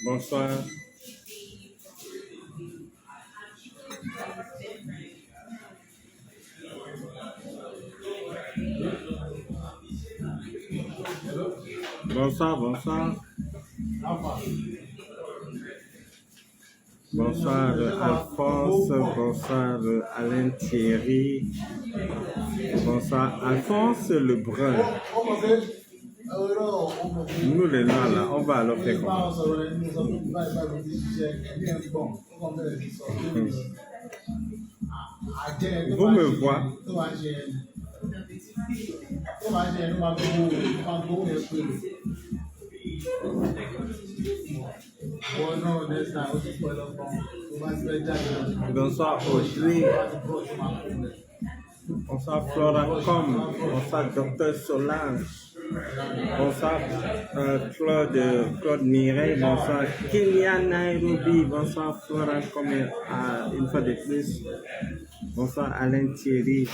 Bonsoir. Bonsoir, bonsoir. Bonsoir Alphonse, bonsoir Alain Thierry, bonsoir Alphonse Lebrun. Nous les noirs là, on va alors faire comment? Vous me voyez? Bonsoir Audrey. Bonsoir Flora Com. Bonsoir Docteur Solange. Bonsoir Claude Mireille. Bonsoir Kenya Nairobi. Bonsoir Flora Com une fois de plus. Bonsoir Alain Thierry.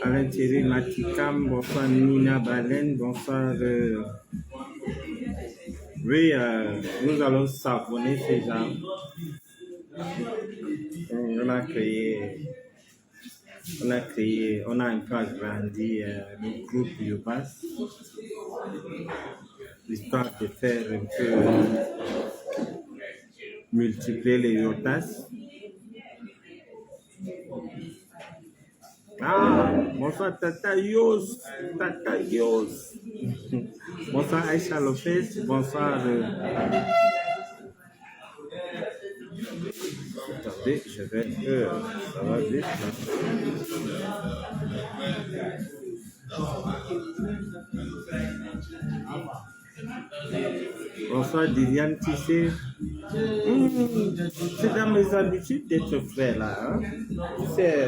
Alain Thierry Matikam. Bonsoir Nina Baleine. Bonsoir. Oui, nous allons savonner ces gens. On a un peu agrandi le groupe Yobas, l'histoire de faire un peu multiplier les Yotas. Ah, bonsoir Tata Yos. Bonsoir Aïcha Lopez, bonsoir. Attendez, je vais. Ça va vite. Bonsoir Liliane Tissé. C'est dans mes habitudes d'être frère là. Hein? C'est.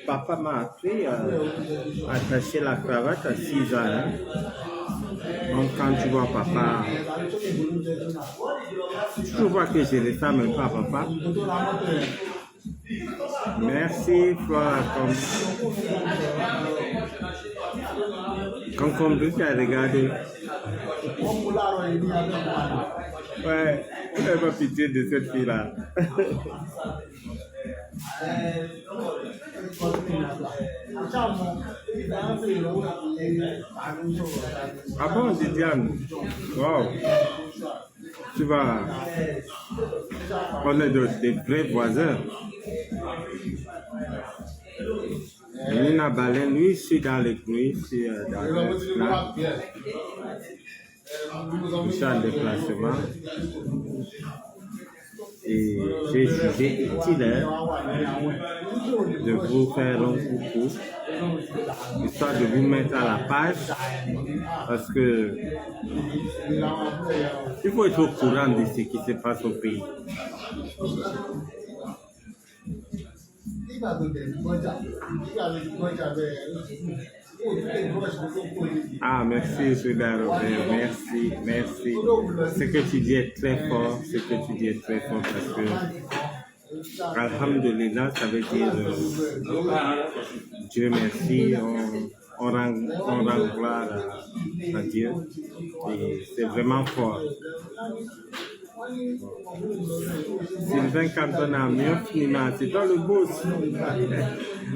Papa m'a appris à attacher la cravate à 6 ans. Hein? Donc quand tu vois papa, tu vois que je ressemble un peu à papa. Merci Flora. Comme tu as regardé. Ouais, vous n'avez pas pitié de cette fille-là. Ah bon, Didiane? Wow. Tu vas. On est des vrais voisins. Nina Baleine, lui, je suis dans les bruits, je suis dans le je suis en déplacement. Et j'ai jugé utile de vous faire un coucou, histoire de vous mettre à la page, parce que il faut être au courant de ce qui se passe au pays. Ah, merci, Souda Robert, merci. Ce que tu dis est très fort, parce que, alhamdulillah, ça veut dire Dieu merci, on rend gloire à Dieu, et c'est vraiment fort. Sylvain Cantona, mieux finiment, c'est toi le boss.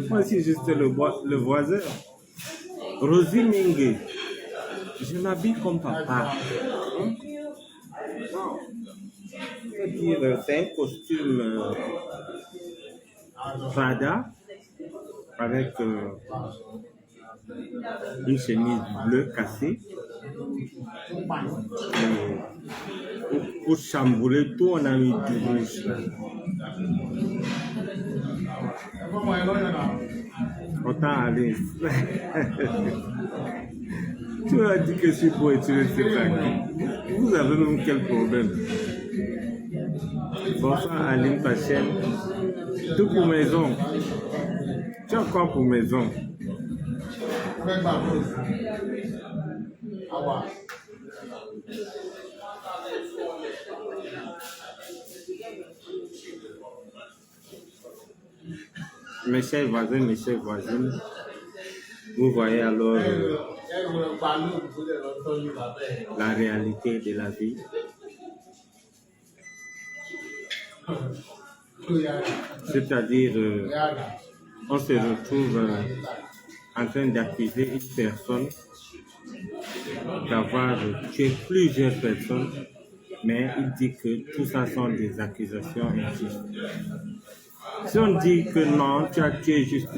Moi, c'est juste le voisin. Rosie Mingue, je m'habille comme papa. C'est un costume Prada avec une chemise bleue cassée. Et pour chambouler tout, on a mis du rouge. Autant aller. Tu as dit que je suis pour étudier ce sac. Vous avez même quel problème? Bonsoir Aline Pachem. Tout pour maison. Tu as quoi pour maison? Mes chers voisins, mes chères voisines, vous voyez alors la réalité de la vie. C'est-à-dire, on se retrouve en train d'accuser une personne d'avoir tué plusieurs personnes, mais il dit que tout ça sont des accusations injustes. Si on dit que non, tu as tué juste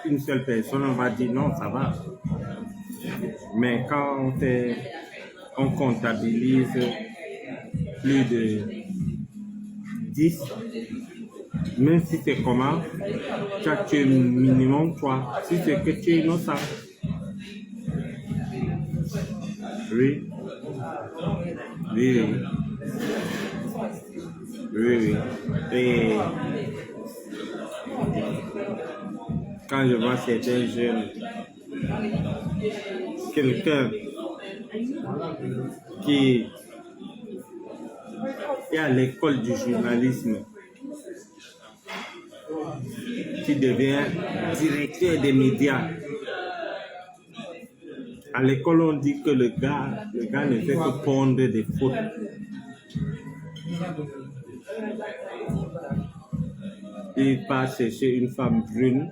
une seule personne, on va dire non, ça va. Mais quand on comptabilise plus de 10, même si c'est comment, tu as tué minimum 3, si c'est que tu es innocent. Oui. Oui. Oui, oui. Et quand je vois certains jeunes, quelqu'un qui est à l'école du journalisme, qui devient directeur des médias. À l'école, on dit que le gars ne fait que pondre des fautes. Il part chercher une femme brune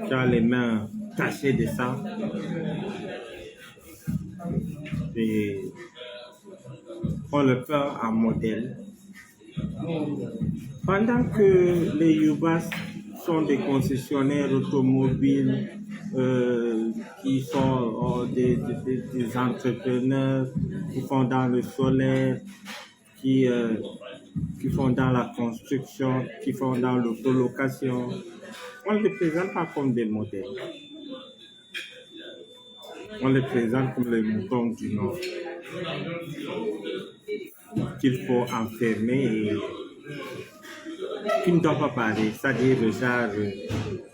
qui a les mains tachées de sang. Et on le fait en modèle. Pendant que les Yubas sont des concessionnaires automobiles, qui sont des entrepreneurs qui font dans le solaire, qui font dans la construction, qui font dans l'autolocation. On ne les présente pas comme des modèles. On les présente comme les moutons du Nord qu'il faut enfermer et qui ne doit pas parler. C'est-à-dire, genre,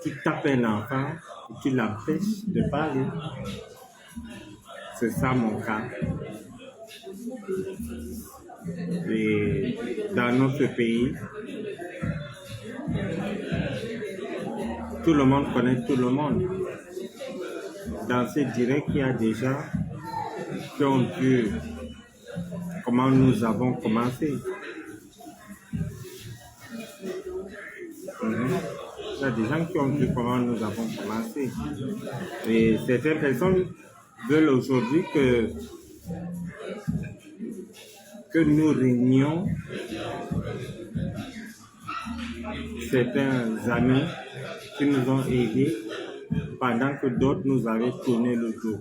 tu tapes un enfant et tu l'empêches de parler. C'est ça mon cas. Et dans notre pays, tout le monde connaît tout le monde. Dans ce direct, il y a des gens qui ont vu comment nous avons commencé. Il y a des gens qui ont vu comment nous avons commencé. Et certaines personnes veulent aujourd'hui que nous régnions certains amis qui nous ont aidés pendant que d'autres nous avaient tourné le dos.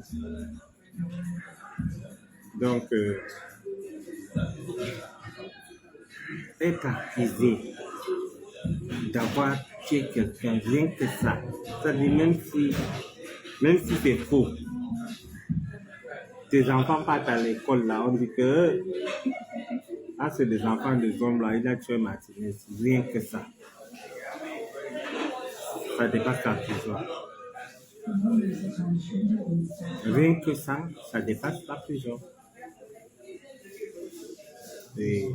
Donc, être accusé d'avoir tué quelqu'un, rien que ça, c'est-à-dire même si c'est faux, tes enfants partent à l'école là, on dit que c'est des enfants des hommes là, il a tué Martinez, rien que ça. Ça dépasse la prison. Rien que ça dépasse la prison. Et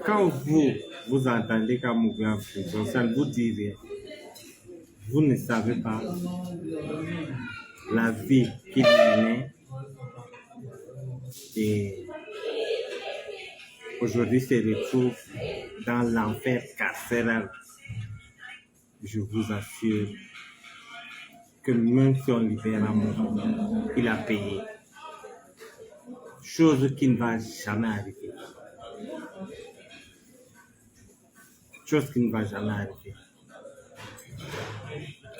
quand vous entendez qu'un mouvement en prison, ça ne vous dit rien. Vous ne savez pas la vie qu'il menait et aujourd'hui se retrouve dans l'enfer carcéral. Je vous assure que même si on libère un mort, il a payé. Chose qui ne va jamais arriver. chose qui ne va jamais arriver.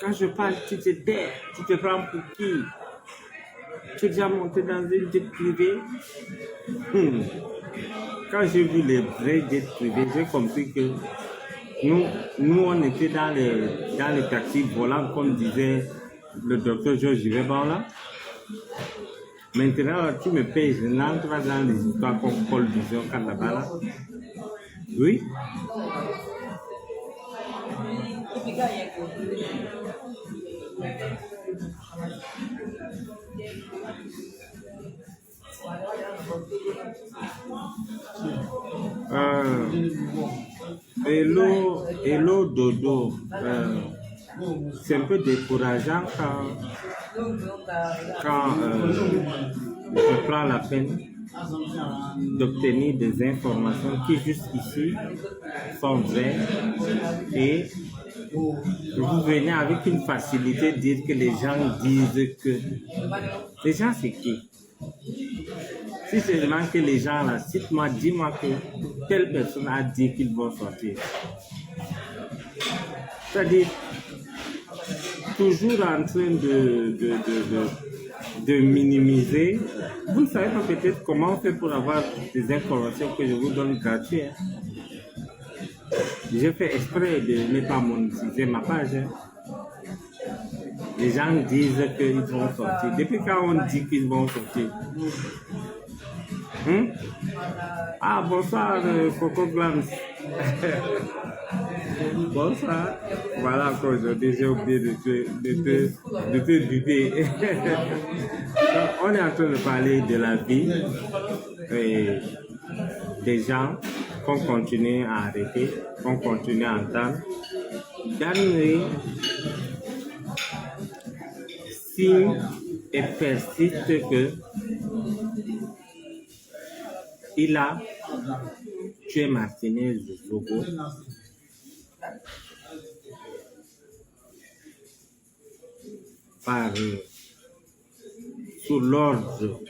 Quand je parle, tu te tais, tu te prends pour qui? Tu es déjà monté dans une jet privée? Quand j'ai vu les vrais jets privés, j'ai compris que nous on était dans les taxis volants, comme disait le docteur Georges Weber là. Maintenant, tu me payes, je n'entre pas dans les histoires comme Paul Vision quand là-bas là. Oui. Hello Dodo. C'est un peu décourageant quand je prends la peine d'obtenir des informations qui jusqu'ici sont vraies et vous venez avec une facilité dire que les gens disent que... Les gens c'est qui? Si c'est vraiment que les gens là, cite-moi, dis-moi que telle personne a dit qu'ils vont sortir. C'est-à-dire, toujours en train de minimiser. Vous ne savez pas peut-être comment on fait pour avoir des informations que je vous donne gratuites. J'ai fait exprès de ne pas monétiser ma page. Les gens disent qu'ils vont sortir. Depuis quand on dit qu'ils vont sortir? Ah, bonsoir, Coco Glams. Bonsoir. Voilà, qu'aujourd'hui, j'ai oublié de te vider. On est en train de parler de la vie et des gens qu'on continue à arrêter, qu'on continue à entendre. Danny signe et persiste que il a tué Martinez Zogo sous l'ordre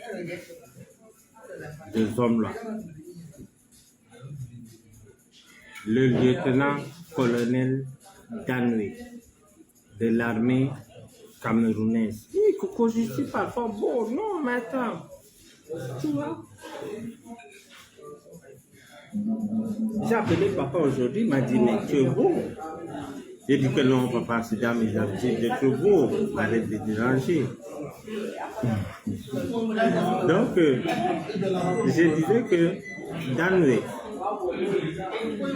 des hommes-là. Le lieutenant-colonel Danny de l'armée camerounaise. Oui, Coco, je suis parfois beau. Non, mais attends. Tu vois? J'ai appelé papa aujourd'hui, il m'a dit, mais tu es beau. J'ai dit que non, papa, c'est dans mes habitudes d'être beau. Arrête de déranger. Donc, je disais que Danny,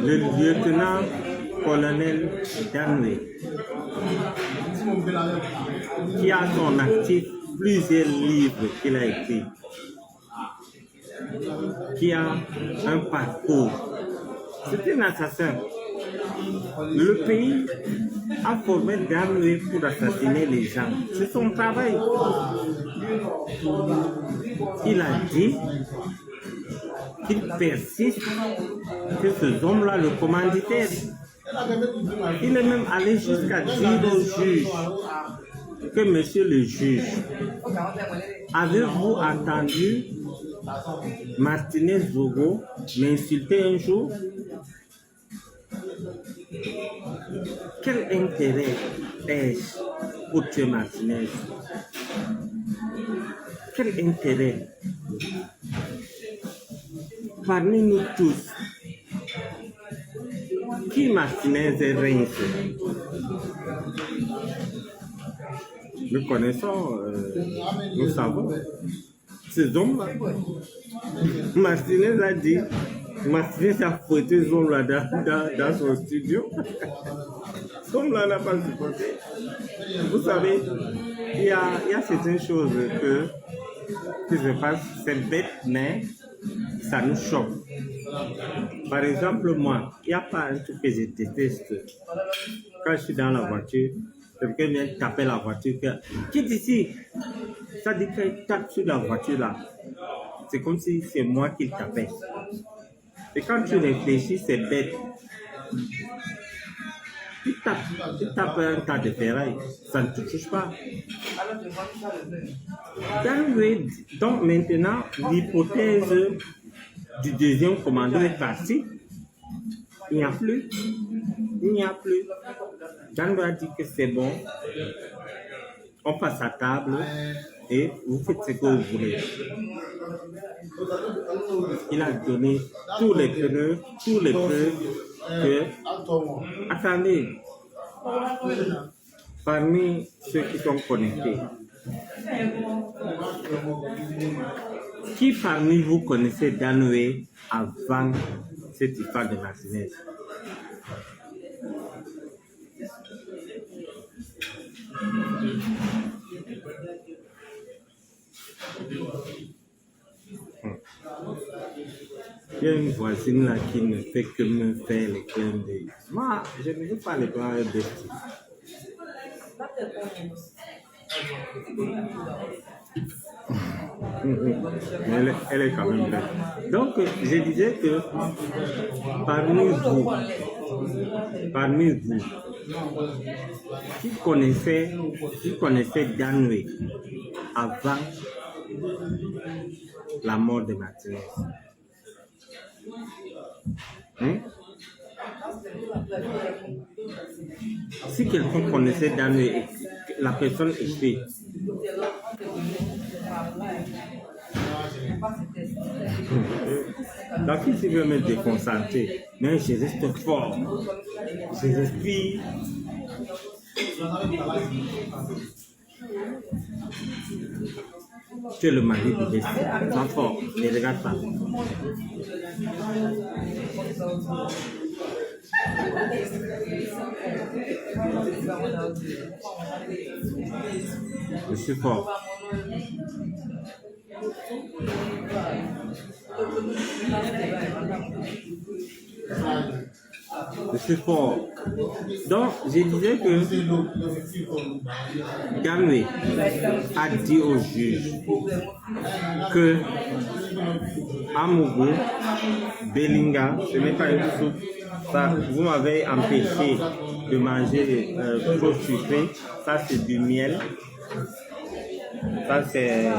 le lieutenant-colonel Danny, qui a son actif plusieurs livres qu'il a écrits, qui a un parcours. C'est un assassin. Le pays a formé Danny pour assassiner les gens. C'est son travail. Il a dit qu'il persiste que ce homme-là le commanditaire. Il est même allé jusqu'à dire au juge que monsieur le juge, avez-vous entendu Martinez Zogo m'insulter un jour? Quel intérêt ai-je pour tuer Martinez? Quel intérêt? Parmi nous tous, qui Martinez est Reims? Nous connaissons, nous savons. Ces hommes-là, Martinez a dit, Martinez a fouetté ces hommes-là dans son studio. Cet homme-là n'a pas supporté. Vous savez, il y a certaines choses qui se passent, c'est bête, mais ça nous choque. Par exemple, moi, il n'y a pas un truc que je déteste. Quand je suis dans la voiture, quelqu'un vient taper la voiture, quitte ici. Ça dit qu'il tape sur la voiture là. C'est comme si c'est moi qui le tapais. Et quand tu réfléchis, c'est bête. Tu tapes un tas de ferraille, ça ne te touche pas. Donc maintenant, l'hypothèse du deuxième commando est partie. Il n'y a plus. Il n'y a plus. Danwe a dit que c'est bon. On passe à table et vous faites ce que vous voulez. Il a donné tous les preuves que... Attendez, parmi ceux qui sont connectés, qui parmi vous connaissait Danwe avant cette histoire de Martinez? Il y a une voisine là qui ne fait que me faire les clins d'œil. Moi, je ne veux pas les voir de style. Elle est quand même belle. Donc, je disais que parmi vous, qui connaissait Danwe avant la mort de Martinez? Si quelqu'un connaissait Danwe, la personne écrit. Donc, si je veux me déconcentrer, mais je reste fort. Je respire. Tu es le mari de Bessie. Sois fort, ne regarde pas. Je suis fort. Je suis fort. Donc, je disais que Danwe a dit au juge que Amougou, Belinga, ce n'est pas une soupe. Ça, vous m'avez empêché de manger trop sucré. Ça, c'est du miel. Ça, c'est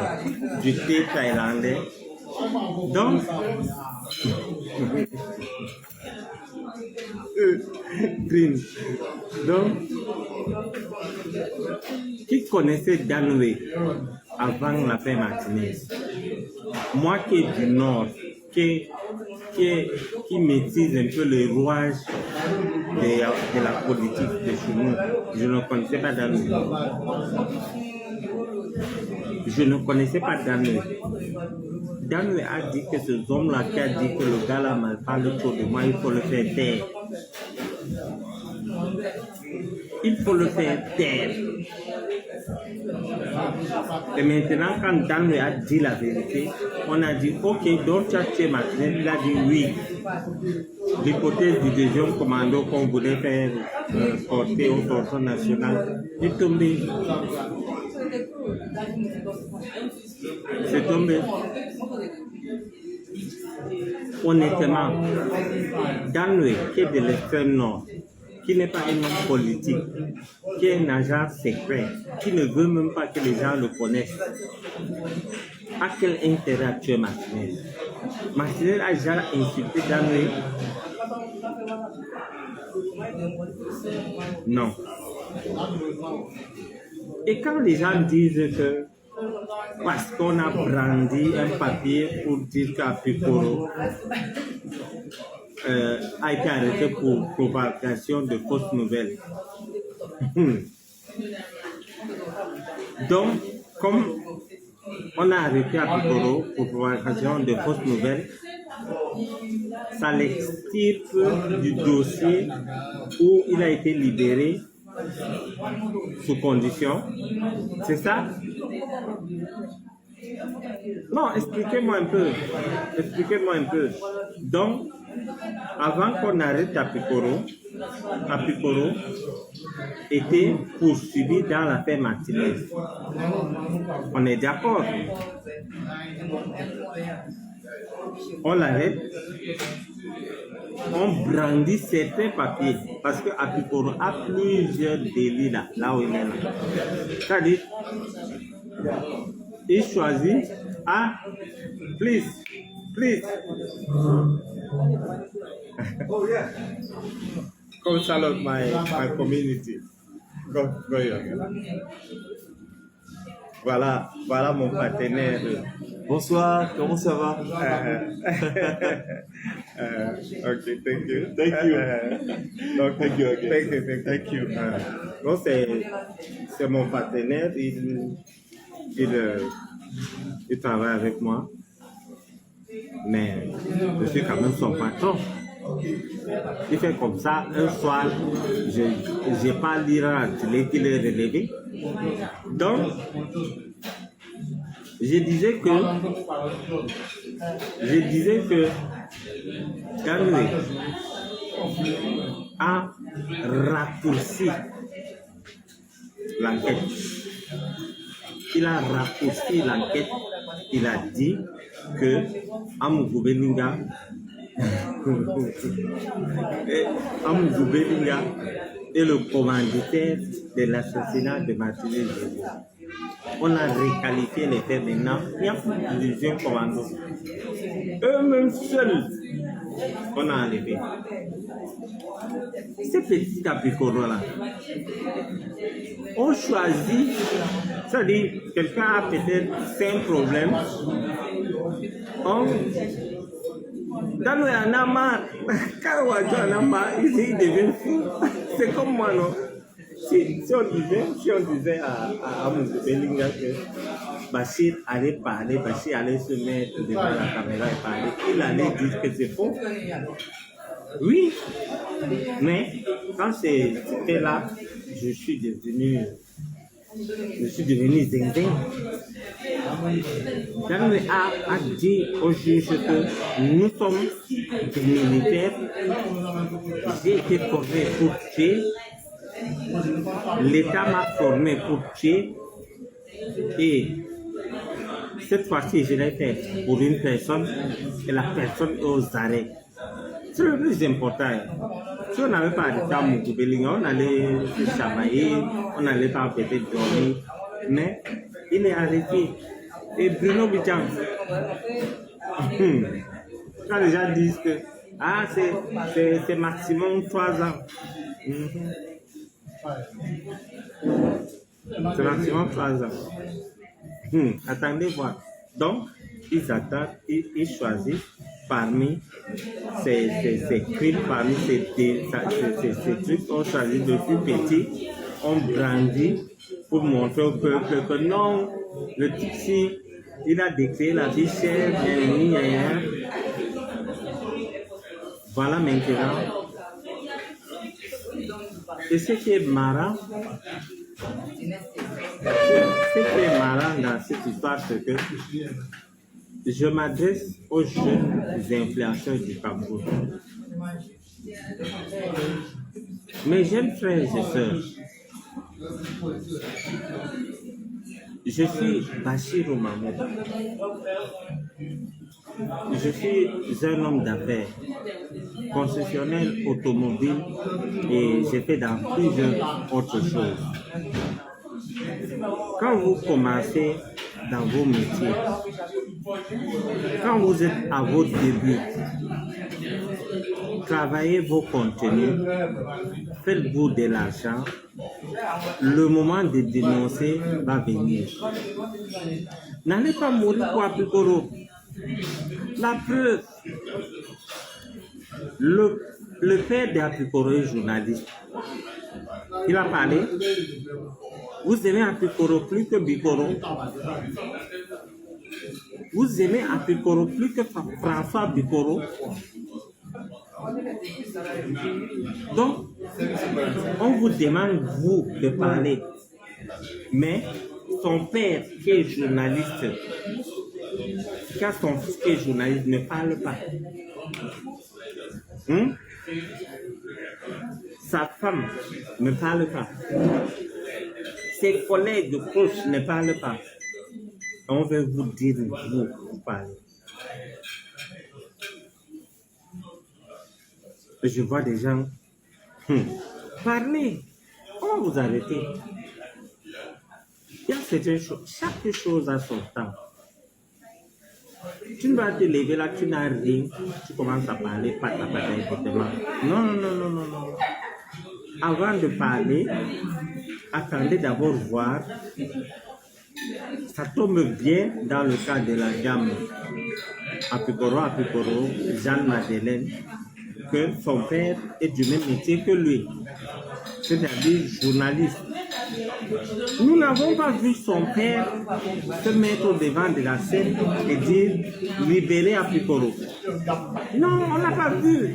du thé thaïlandais. Donc, donc, qui connaissait Danwe avant l'affaire Martinez? Moi qui est du Nord, qui maîtrise un peu le rouage de la politique de chez nous, je ne connaissais pas Danwe. Je ne connaissais pas Danwe. Danwe a dit que ce homme-là qui a dit que le gars-là m'a parlé trop de moi, il faut le faire taire. Il faut le faire taire. Et maintenant, quand Danwe a dit la vérité, on a dit ok, donc tu as tué Martinez. Il a dit oui. L'hypothèse du deuxième commando qu'on voulait faire porter au torchon national est tombée. C'est tombé. Honnêtement, Danwe, qui est de l'extrême nord, qui n'est pas un homme politique, qui est un agent secret, qui ne veut même pas que les gens le connaissent, a quel intérêt à tuer Martinez? Martinez a déjà insulté Danwe? Non. Et quand les gens disent que parce qu'on a brandi un papier pour dire qu'Apikoro a été arrêté pour propagation de fausses nouvelles. Donc, comme on a arrêté Apikoro pour propagation de fausses nouvelles, ça l'extirpe du dossier où il a été libéré sous condition. C'est ça? Non, expliquez-moi un peu. Expliquez-moi un peu. Donc, avant qu'on arrête Apikoro était poursuivi dans l'affaire Martinez. On est d'accord? On l'arrête, on brandit certains papiers parce que Apikoro a plusieurs délits là où il est là. C'est-à-dire, il choisit please. Come salute my community. Go ahead. Voilà mon partenaire. Bonsoir, comment ça va? Okay, thank you. Thank you. Donc, Thank you again. Thank you. Donc, c'est mon partenaire. Il travaille avec moi. Mais je suis quand même son patron. Il fait comme ça. Un soir, je n'ai pas lire à la télé qu'il est relevé. Donc, je disais que Ganoé a raccourci l'enquête. Il a raccourci l'enquête. Il a dit que Amougou Belinga est le commanditaire de l'assassinat de Martinez Jojo. On a requalifié les faits maintenant. Il n'y a plus de deuxième commando. Eux-mêmes seuls, on a enlevé. Ces petits apicoros-là, on choisit, c'est-à-dire, quelqu'un a peut-être 5 problèmes. Dans le Yanama, quand on a marre, il devient fou. C'est comme moi, non? Si on disait à Amougou Belinga que Bachir allait parler, Bachir allait se mettre devant la caméra et parler, il allait dire que c'est faux. Oui, mais quand c'était là, je suis devenu zinzin. Ganoé a dit au juge que nous sommes des militaires. J'ai été formé pour tuer. L'État m'a formé pour tuer. Et cette fois-ci, je l'ai fait pour une personne et la personne est aux arrêts. C'est le plus important. Si on n'avait pas arrêté à Amougou Belinga, on allait se chamailler, on n'allait pas peut-être dormir. Mais il est arrêté. Et Bruno Bidjan, quand les gens disent que c'est maximum 3 ans. C'est maximum 3 ans. Attendez voir. Donc, ils attendent, ils choisissent parmi ces crimes, parmi ces trucs, on choisit le plus petit, on brandit pour montrer au peuple que non, le Tutsi, il a décrété la vie chère, Voilà maintenant. Et ce qui est marrant, dans cette histoire, c'est que je m'adresse aux jeunes influenceurs du Cameroun. Mes jeunes frères et sœurs, je suis Bachir Mahmoud. Je suis un homme d'affaires, concessionnaire automobile et j'ai fait dans plusieurs autres choses. Quand vous commencez dans vos métiers, quand vous êtes à vos débuts, travaillez vos contenus, faites-vous de l'argent, le moment de dénoncer va venir. N'allez pas mourir pour Apikoro. La preuve, le père d'Apikoro est journaliste. Il a parlé. Vous aimez Apikoro plus que Bikoro. Vous aimez Apikoro plus que François Bikoro. Donc, on vous demande, vous, de parler. Mais son père, qui est journaliste, car son fils qui est journaliste ne parle pas. Sa femme ne parle pas. Ses collègues proches ne parlent pas. On veut vous dire, vous parlez. Je vois des gens parler. On va vous arrêter. Il y a certaines choses, chaque chose a son temps. Tu ne vas te lever là, tu n'as rien, tu commences à parler, évidemment. Non, non, non, non, non. Avant de parler, attendez d'abord voir. Ça tombe bien dans le cas de la gamme Apikoro, Jeanne-Madeleine, que son père est du même métier que lui, c'est-à-dire journaliste. Nous n'avons pas vu son père se mettre au devant de la scène et dire « libérez Apikoro ». Non, on n'a pas vu.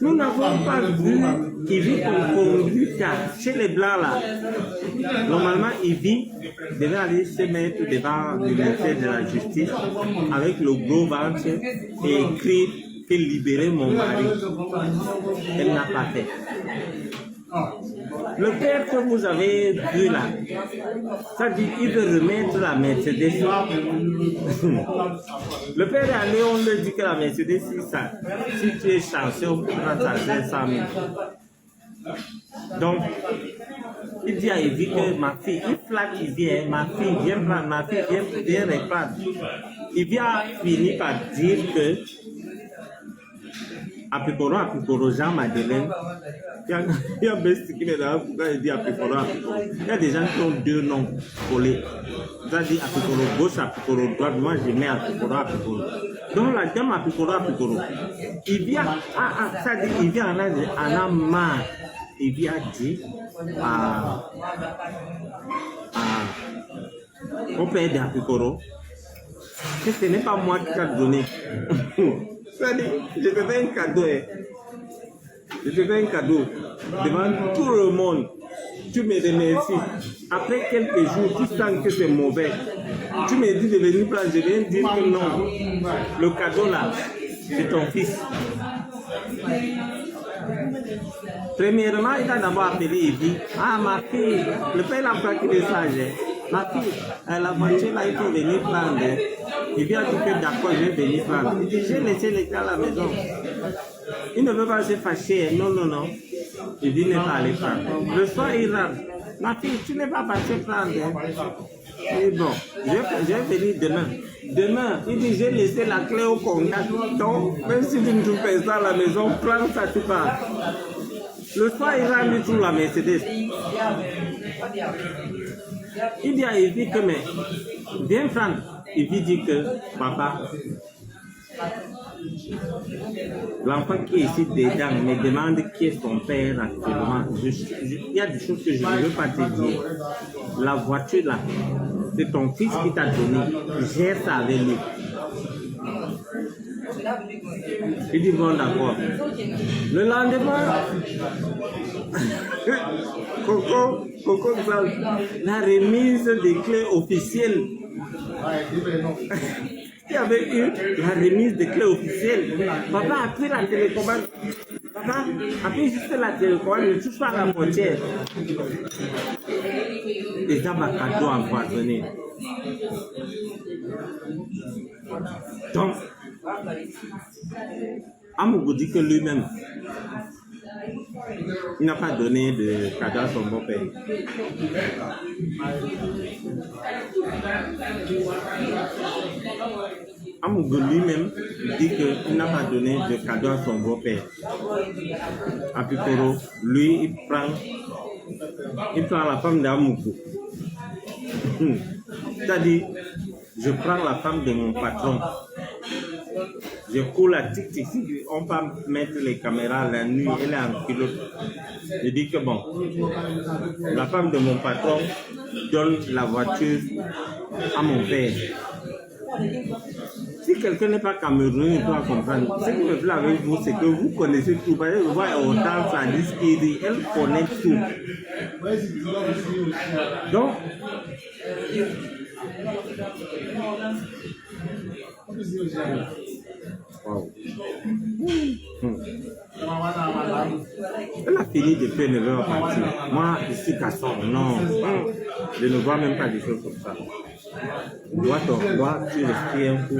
Nous n'avons pas vu Yvi Konkonduta chez les Blancs là. Normalement, Yvi devait aller se mettre devant le ministère de la Justice avec le gros ventre et écrire que libérer mon mari. Elle n'a pas fait. Le père que vous avez vu là, ça dit qu'il veut remettre la Mercedes. Le père est allé, on lui dit que la Mercedes, si tu es chanceux, on prend ça 500 000. Donc, il dit à Yvi que ma fille, il flatte Yvi, ma fille, viens prendre, ma fille, viens reprendre. Yvi a fini par dire que Apikoro, Jean-Madeleine, il y a Besti qui est là, pourquoi il dit Apikoro. Il y a des gens qui ont deux noms collés. Ça dit Apikoro gauche, Apikoro droite, moi je mets Apikoro. Donc la gamme Apikoro. Il vient, ça dit, il vient en a marre. Il vient dire au père d'Apikoro que ce n'est pas moi qui t'ai donné. Je te fais un cadeau. Je te fais un cadeau devant tout le monde. Tu me remercies. Après quelques jours, tu sens que c'est mauvais. Tu me dis de venir prendre. Je viens dire que non. Le cadeau là, c'est ton fils. Premièrement, il a d'abord appelé Yvi. Ah, ma fille, le père n'a pas qu'il est sage. Ma fille, la voiture là, il faut venir prendre. Il vient dire que d'accord, je vais venir prendre. Il dit, j'ai laissé les gars à la maison. Il ne veut pas se fâcher. Non, non, non. Il dit, n'est pas allé prendre. Le soir, il rentre. Ma fille, tu n'es pas passé prendre. Et bon, je vais venir demain. Demain, il dit, j'ai laissé la clé au contact. Donc, même si tu ne trouves pas ça à la maison, prends ça, tu pars. Le soir, il rentre, il trouve la Mercedes. Il dit à Yvi que, mais, viens prendre. Yvi dit que, papa, l'enfant qui est ici dedans me demande qui est son père actuellement. Il y a des choses que je ne veux pas te dire. La voiture là, c'est ton fils qui t'a donné. Gère ça avec lui. Il dit bon, d'accord. Le lendemain, Coco, la remise des clés officielles. Il y avait eu la remise des clés officielles. Papa a pris la télécommande. Papa a pris juste la télécommande, ne touche pas à la portière. Déjà, ma cadeau empoisonné. Donc, Amougou dit que lui-même, il n'a pas donné de cadeau à son beau-père. Amougou lui-même dit qu'il n'a pas donné de cadeau à son beau-père. Apikoro, lui, il prend la femme d'Amougou. C'est-à-dire, je prends la femme de mon patron. Je coule la tic-tic. On peut mettre les caméras la nuit, elle est en pilote. Je dis que bon, la femme de mon patron donne la voiture à mon père. Si quelqu'un n'est pas camerounais, il doit comprendre. Ce qui me plaît avec vous, c'est que vous connaissez tout. Vous voyez, autant ça dit, elle connaît tout. Donc, wow. Elle a fini depuis 9h partir. Moi, ici, Casson, non. Je ne vois même pas des choses comme ça. Dois, tu respires un coup.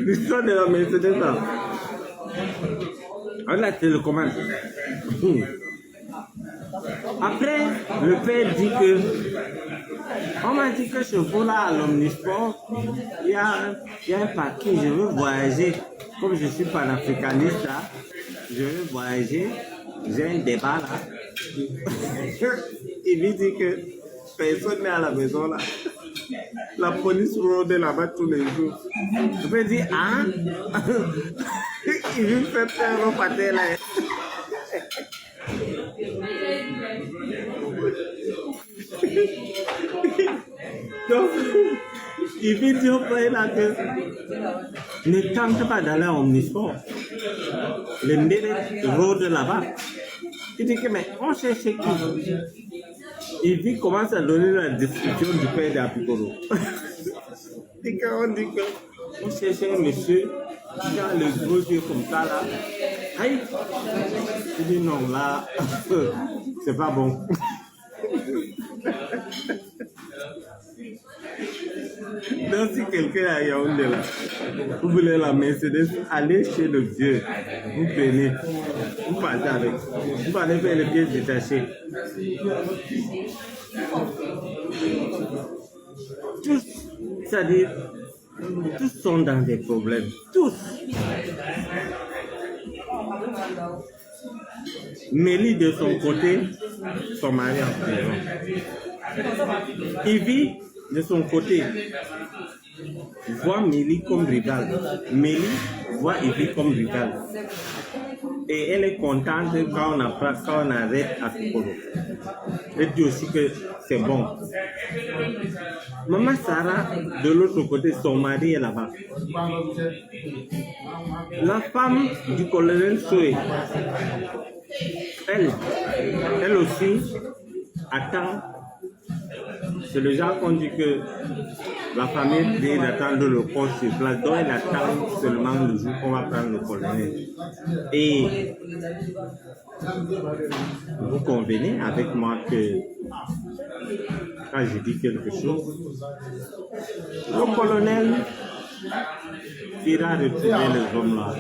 L'histoire de la Mercedes, avec la télécommande. Après, le père dit que, on m'a dit que ce jour-là à l'Omnisport, il y a un parking, je veux voyager. Comme je suis panafricaniste là, je veux voyager, j'ai un débat là. Il lui dit que personne n'est à la maison là. La police rôde là-bas tous les jours. Je peux dire, ah, il veut faire peur au pâté là. Donc, il veut dire au frère là que ne tente pas d'aller en Omnisport. Les mérites rôdent là-bas. Il dit que, mais on cherche qui? Il dit commence à donner la description du père d'Apicoro. Et quand on dit qu'on cherchait un monsieur qui a le gros yeux comme ça là, aïe, il dit non là, c'est pas bon. Donc si quelqu'un a Yaoundé là, vous voulez la Mercedes, allez chez le vieux, vous prenez, vous partez avec, vous allez faire les pièces détachées. Tous, c'est-à-dire, tous sont dans des problèmes, tous. Mélie de son côté, son mari en prison. Ivy de son côté voit Mélie comme rivale. Mélie voit Ivy comme rivale. Et elle est contente quand on arrête à Piccolo. Elle dit aussi que c'est bon. Maman Sarah, de l'autre côté, son mari est là-bas. La femme du colonel Soé, elle aussi attend. C'est le genre qu'on dit que la famille dit d'attendre le corps sur place, donc elle attend seulement le jour qu'on va prendre le colonel. Et vous convenez avec moi que quand je dis quelque chose, le colonel ira retrouver les hommes là.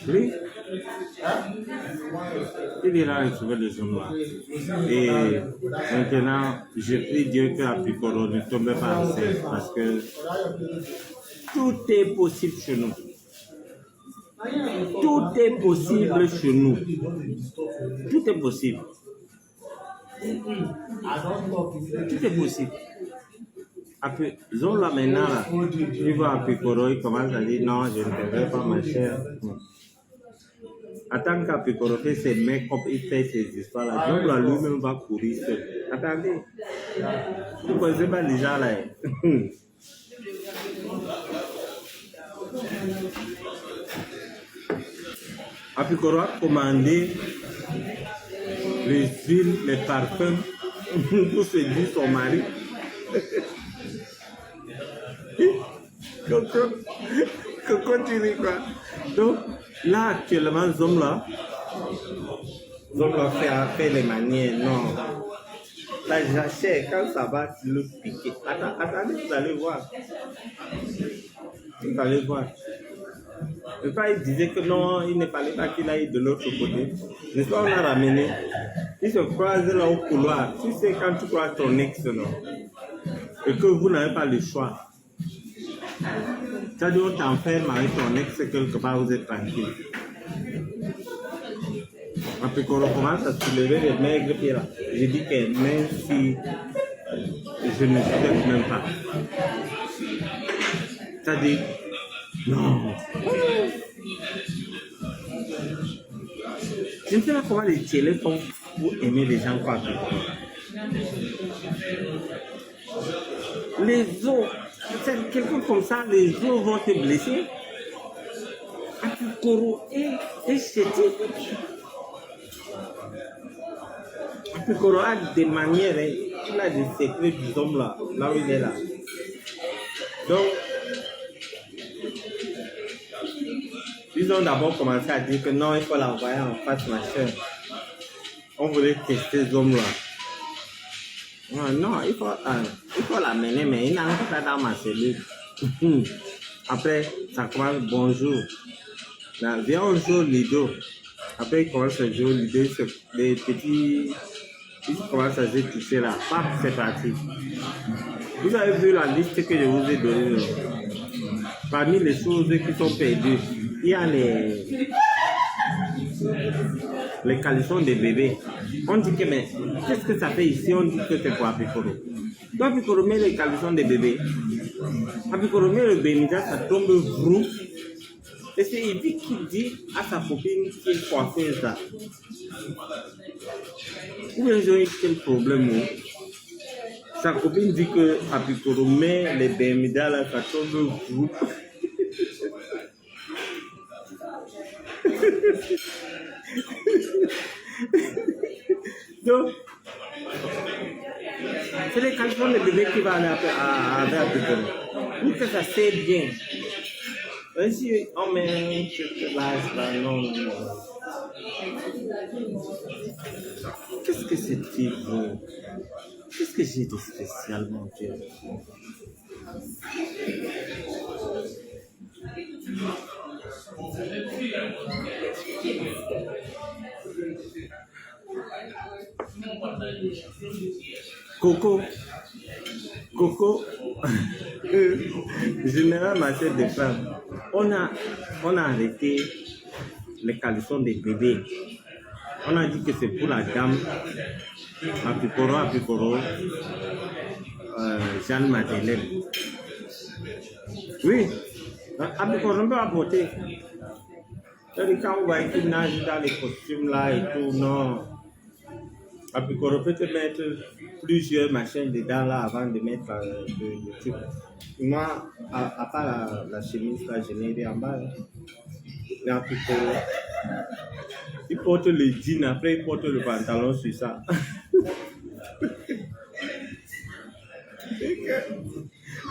Oui. Il ira retrouver les hommes là. Et maintenant, je prie Dieu que Apicoro ne tombe pas enceinte parce que tout est possible chez nous. Tout est possible chez nous. Tout est possible. Tout est possible. Zola maintenant, là, il va à Apicoro, il commence à dire non, je ne paierai pas ma chère. Attends qu'Apicoro fait ses make-up, il fait ses histoires-là. Zola lui-même va courir seul. Attendez. Vous ne connaissez pas les gens là. Apicoro a commandé les huiles, les parfums pour séduire son mari. Coco, tu dis quoi? Donc, là, actuellement, Zomla fait les manières, non. La jachère, quand ça va le piquer. Attendez, vous allez voir. Vous allez voir. Le père il disait que non, il ne fallait pas qu'il aille de l'autre côté. N'est-ce pas, on a ramené. Il se croise là au couloir. Tu sais, quand tu croises ton ex, non? Et que vous n'avez pas le choix. C'est-à-dire, on t'enferme avec ton ex quelque part, vous êtes tranquille. Après qu'on recommence à soulever les maigres pieds là, je dis que même si je ne souhaite même pas. C'est-à-dire, non. Je ne sais pas comment les télés font pour aimer les gens quoi. Les os, c'est quelqu'un comme ça, les os vont te blesser. Apicoro est chétif. Apicoro a des manières, il a des secrets du homme là où il est là. Donc, ils ont d'abord commencé à dire que non, il faut l'envoyer en face, ma chère. On voulait tester ces hommes-là. Non, il faut l'amener, mais il n'entre pas dans ma cellule. Après, ça commence bonjour. Là, viens, on joue au Lido. Après, il commence à jouer au Lido, les petits. Ils commencent à se toucher là. Paf, c'est parti. Vous avez vu la liste que je vous ai donnée. Parmi les choses qui sont perdues, il y a les caleçons des bébés. On dit que, mais qu'est-ce que ça fait ici? On dit que c'est pour Apicoro. Donc, Apicoro met les caleçons des bébés. Apicoro met le bénida, ça tombe vrou. Et c'est Yves qui dit à sa copine qui est coiffeuse là. Ou bien j'ai eu quel problème? Sa copine dit que Apicoro met les bénidas là, ça tombe vrou. Donc, c'est les caleçons de bébé qui va aller avec Apicoro. Pour que ça sert bien. Si on met cette base là, non. Qu'est-ce que c'est beau? Qu'est-ce que j'ai de spécial, mon Dieu? Coco, général marché des femmes, on a arrêté les caleçons des bébés. On a dit que c'est pour la gamme Apicoro, Jeanne Madeleine. Oui, Apicoro on peut apporter. Quand on voit qu'il nage dans les costumes là et tout, non. Apicoro peut te mettre plusieurs machines dedans là avant de mettre le truc. Moi, à part la chemise là, je n'ai rien en bas. Mais Apicoro, il porte le jean, après il porte le pantalon sur ça.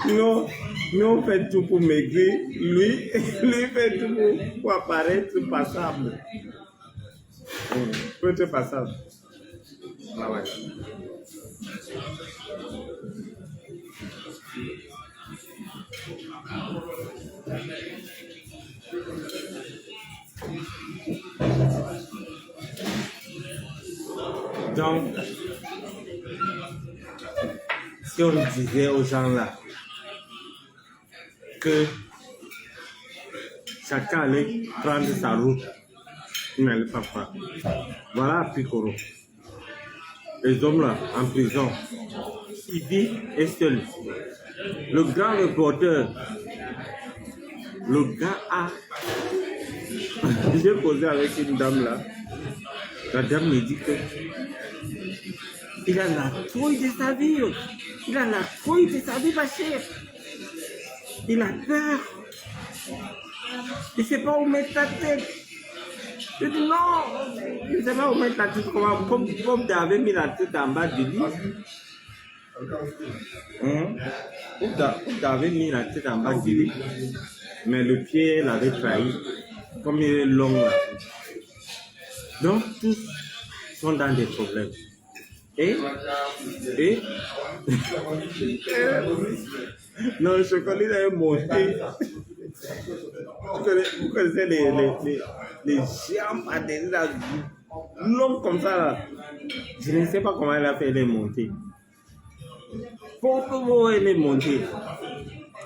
Nous on fait tout pour maigrir, lui fait tout pour apparaître passable. Pour être passable. Ah ouais. Donc, si on disait aux gens là que chacun allait prendre sa route, il n'allait pas faire. Voilà Apicoro. Les hommes là, en prison, Ibi est seul. Le grand reporter, le gars a... J'ai posé avec une dame là. La dame me dit que il a la trouille de sa vie. Il a la trouille de sa vie, ma chère. Il a peur. Il ne sait pas où mettre la tête. Je dis non, il ne sait pas où mettre la tête. Comme David mis la tête en bas du lit. David mis la tête en bas du lit. Mais le pied l'avait trahi. Comme il est long là. Donc tous sont dans des problèmes. Et non, le chocolat est monté. Vous connaissez les jambes à des longues comme ça là. Je ne sais pas comment elle a fait les monter. Pourquoi elle est montée?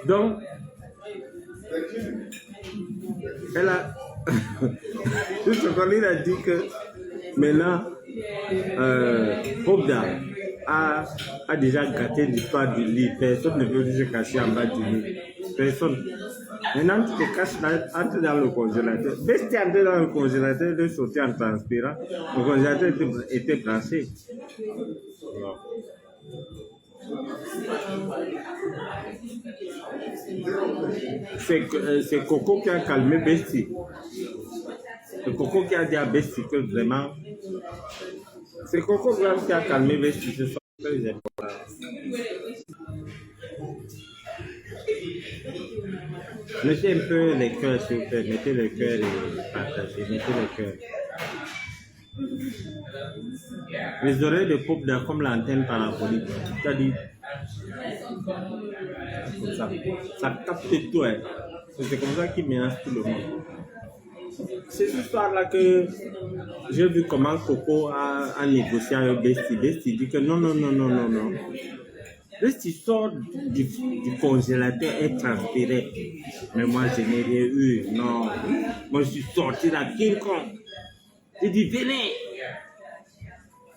Donc, elle a... le chocolat a dit que maintenant, Pobda a déjà gâté l'histoire du lit. Personne ne veut se cacher en bas du lit. Personne. Maintenant, tu te caches là, entre dans le congélateur. Dès que tu es entré dans le congélateur, de sauter en transpirant, le congélateur était branché. C'est Coco qui a calmé Bestie. C'est Coco qui a dit à Bestie que vraiment. C'est Coco qui a calmé Bestie. Ce sont très importants. Mettez un peu les cœurs, s'il vous plaît. Mettez le cœur et partagez. Mettez le cœur. Les oreilles de Pobda comme l'antenne parabolique. C'est-à-dire, ça capte tout. Hein. C'est comme ça qu'il mélange tout le monde. C'est cette histoire-là que j'ai vu comment Coco a négocié avec Bestie. Bestie dit que non. Bestie sort du congélateur et transpiré. Mais moi, je n'ai rien eu. Non. Moi, je suis sorti là, King Kong. J'ai dit, venez.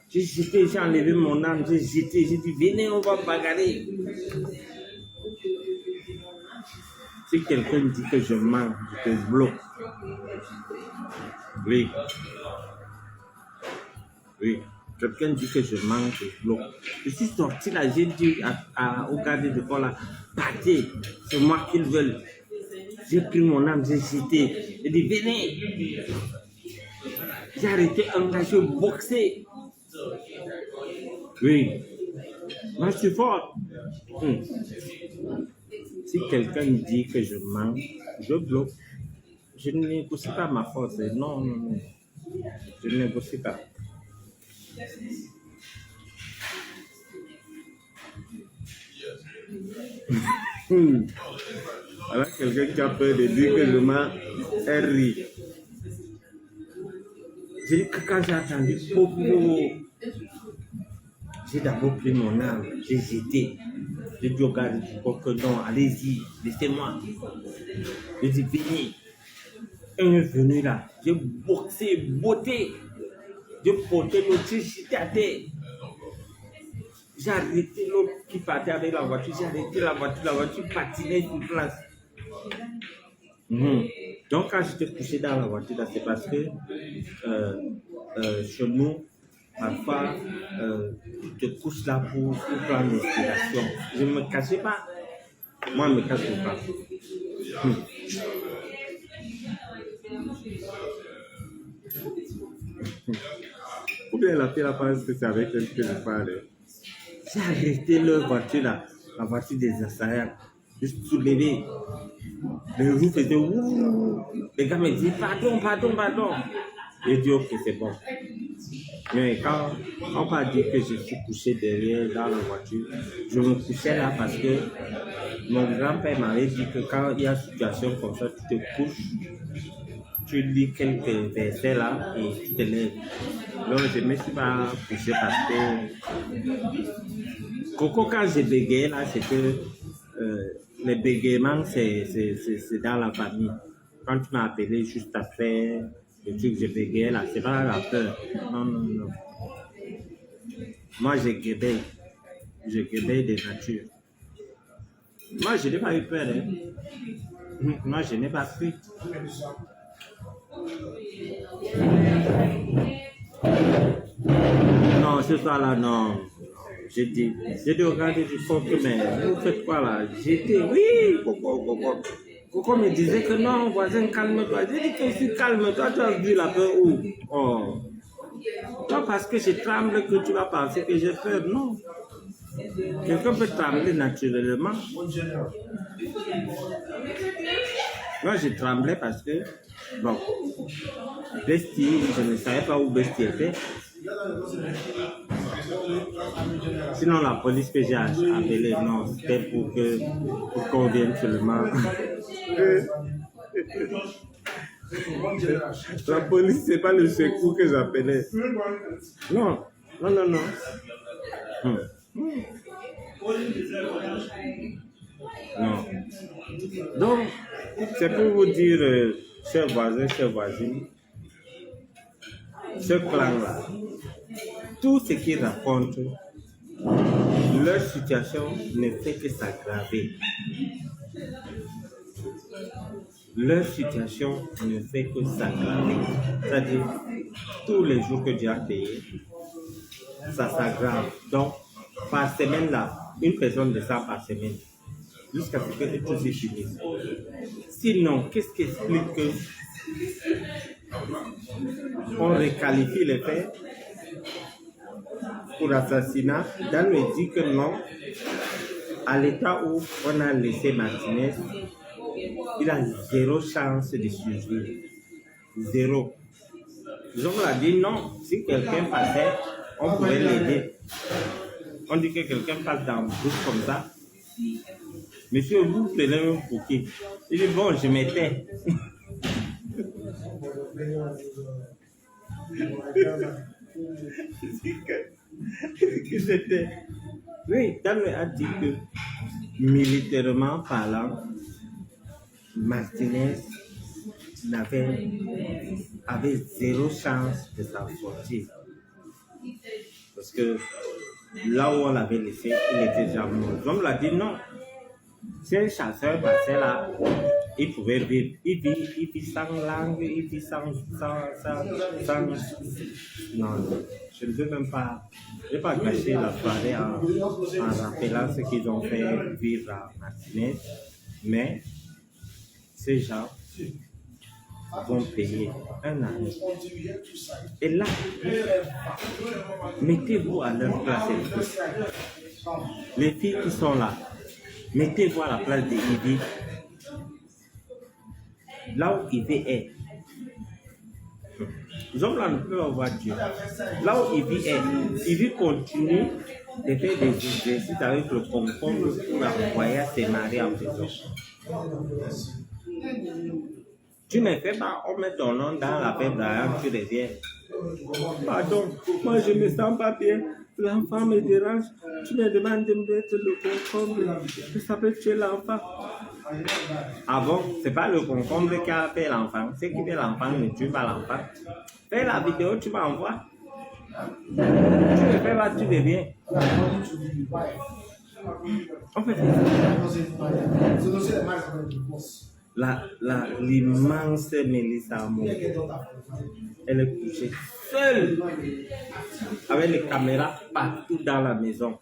J'ai enlevé mon âme, j'ai jeté. J'ai dit, venez, on va bagarrer. Si quelqu'un dit que je mens, je te bloque. Oui. Quelqu'un dit que je mens, je bloque. Je suis sorti là, j'ai dit au gardien de corps là, partez, c'est moi qu'ils veulent. J'ai pris mon âme, j'ai jeté. J'ai dit, venez. J'ai arrêté un gars, j'ai boxé. Oui. Moi, je suis fort. Si quelqu'un dit que je mens, je bloque. Je ne négocie pas ma force. Non. Je ne négocie pas. Voilà quelqu'un qui a peur de dire que je mens, elle rit. J'ai dit que quand j'ai entendu Popo, j'ai d'abord pris mon âme, j'ai jeté. J'ai dit au gars du corps que non, allez-y, laissez-moi. J'ai dit, venez. Un est venu là, j'ai boxé, botté. J'ai porté l'autre, j'ai jeté à terre. J'ai arrêté l'autre qui partait avec la voiture, j'ai arrêté la voiture patinait sur place. Donc quand j'étais couché dans la voiture, c'est parce que chez nous, parfois, tu te couches là pour prendre l'inspiration. Je ne me cachais pas. Moi, je ne me cache pas. Ou bien la fille pense que c'est avec elle que je parle. J'ai arrêté leur voiture là, la voiture des assaillants. Je suis soulevé. Les roues faisaient ouh. Les gars me disent pardon. J'ai dit ok, c'est bon. Mais quand on va dire que je suis couché derrière dans la voiture, je me couchais là parce que mon grand-père m'avait dit que quand il y a une situation comme ça, tu te couches, tu lis quelques versets là et tu te lèves. Donc je ne me suis pas couché parce que Coco, quand j'ai bégayé là, c'est que les bégaiements, c'est dans la famille. Quand tu m'as appelé juste après le truc que j'ai bégayé là, c'est pas la peur. Non. Moi, je guébais de nature. Moi, je n'ai pas eu peur. Moi, je n'ai pas pris. Non, ce soir-là, non. J'ai dit au gars du fond que, mais vous faites quoi là? J'ai dit, oui, Coco me disait que non, voisin, calme-toi. J'ai dit que je suis calme, toi, tu as vu la peur où? Oh. Non, parce que je tremble que tu vas penser que j'ai peur, non. Quelqu'un peut trembler naturellement. Moi, je tremblais parce que, bon, Bestie, je ne savais pas où Bestie était. Sinon, la police que j'ai appelée, non, c'était pour qu'on vienne seulement. La police, c'est pas le secours que j'appelais. Non. Non. Donc, c'est pour vous dire, chers voisins, chères voisines, ce clan-là, tout ce qu'ils racontent, leur situation ne fait que s'aggraver. Leur situation ne fait que s'aggraver. C'est-à-dire, tous les jours que Dieu a payé, ça s'aggrave. Donc, par semaine là, une personne descend par semaine, jusqu'à ce que tout se finisse. Sinon, qu'est-ce qui explique que on requalifie les faits pour assassinat? Dan me dit que non, à l'état où on a laissé Martinez, il a 0 chance de survivre. 0. Ils ont dit non, si quelqu'un passait, on pouvait l'aider. On dit que quelqu'un passe dans le bouche comme ça. Monsieur, vous prenez un bouquet. Il dit bon, je m'étais. que c'était. Oui, Dame a dit que militairement parlant, Martinez avait zéro chance de s'en sortir. Parce que là où on l'avait laissé, il était déjà mort. L'homme l'a dit non. Si un chasseur passait là, il pouvait vivre. Il vit sans langue, il vit sans non, je ne veux même pas. Je ne vais pas gâcher la soirée en rappelant ce qu'ils ont fait vivre à Martinez. Mais ces gens vont payer un an. Et là, mettez-vous à leur place. Les filles qui sont là, mettez-vous à la place de Ivy. Là où Ivy est. Les hommes là ne peuvent avoir Dieu. Là où Ivy est, Ivy continue de faire des exercices avec le concombre pour l'envoyer à ses maris en prison. Tu ne fais pas, on met ton nom dans la paix d'Abraham, tu reviens. Pardon, moi je ne me sens pas bien. L'enfant me dérange. Tu me demandes de me mettre le concombre. Je savais tuer l'enfant. Ah bon, c'est pas le concombre qui a fait l'enfant. C'est qui fait l'enfant ne tue pas l'enfant. Fais la vidéo, tu m'envoies. Tu ne fais pas, tu reviens. On fait l'immense Mélissa Amon, elle est couchée seule avec les caméras partout dans la maison.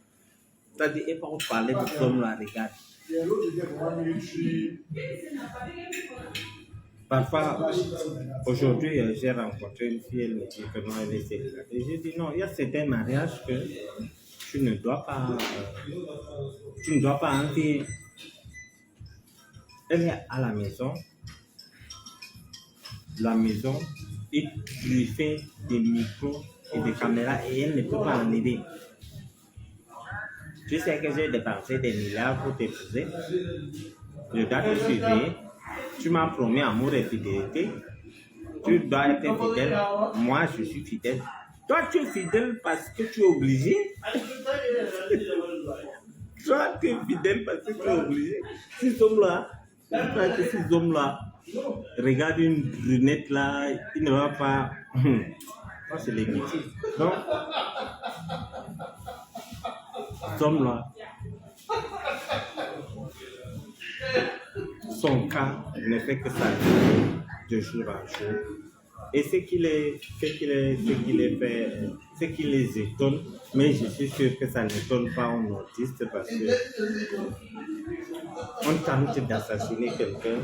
C'est-à-dire, elle peut parler de l'homme la regarde. Parfois, aujourd'hui, j'ai rencontré une fille, elle me dit que non, elle est célibataire. Et j'ai dit non, il y a certains mariages que tu ne dois pas envier. Elle est à la maison, il lui fait des micros et des caméras et elle ne peut pas enlever. Tu sais que j'ai dépensé des milliards pour t'épouser. Je dois te suivre. Tu m'as promis amour et fidélité. Tu dois être fidèle. Moi, je suis fidèle. Toi, tu es fidèle parce que tu es obligé. Toi, tu es fidèle parce que tu es obligé. Ces hommes-là, regarde une brunette là, il ne va pas. Ça, c'est les bêtises. Donc, cet homme-là, son cas ne fait que ça de jour en jour. Et ce qui les étonne, mais je suis sûr que ça n'étonne pas un autiste parce que on tente d'assassiner quelqu'un,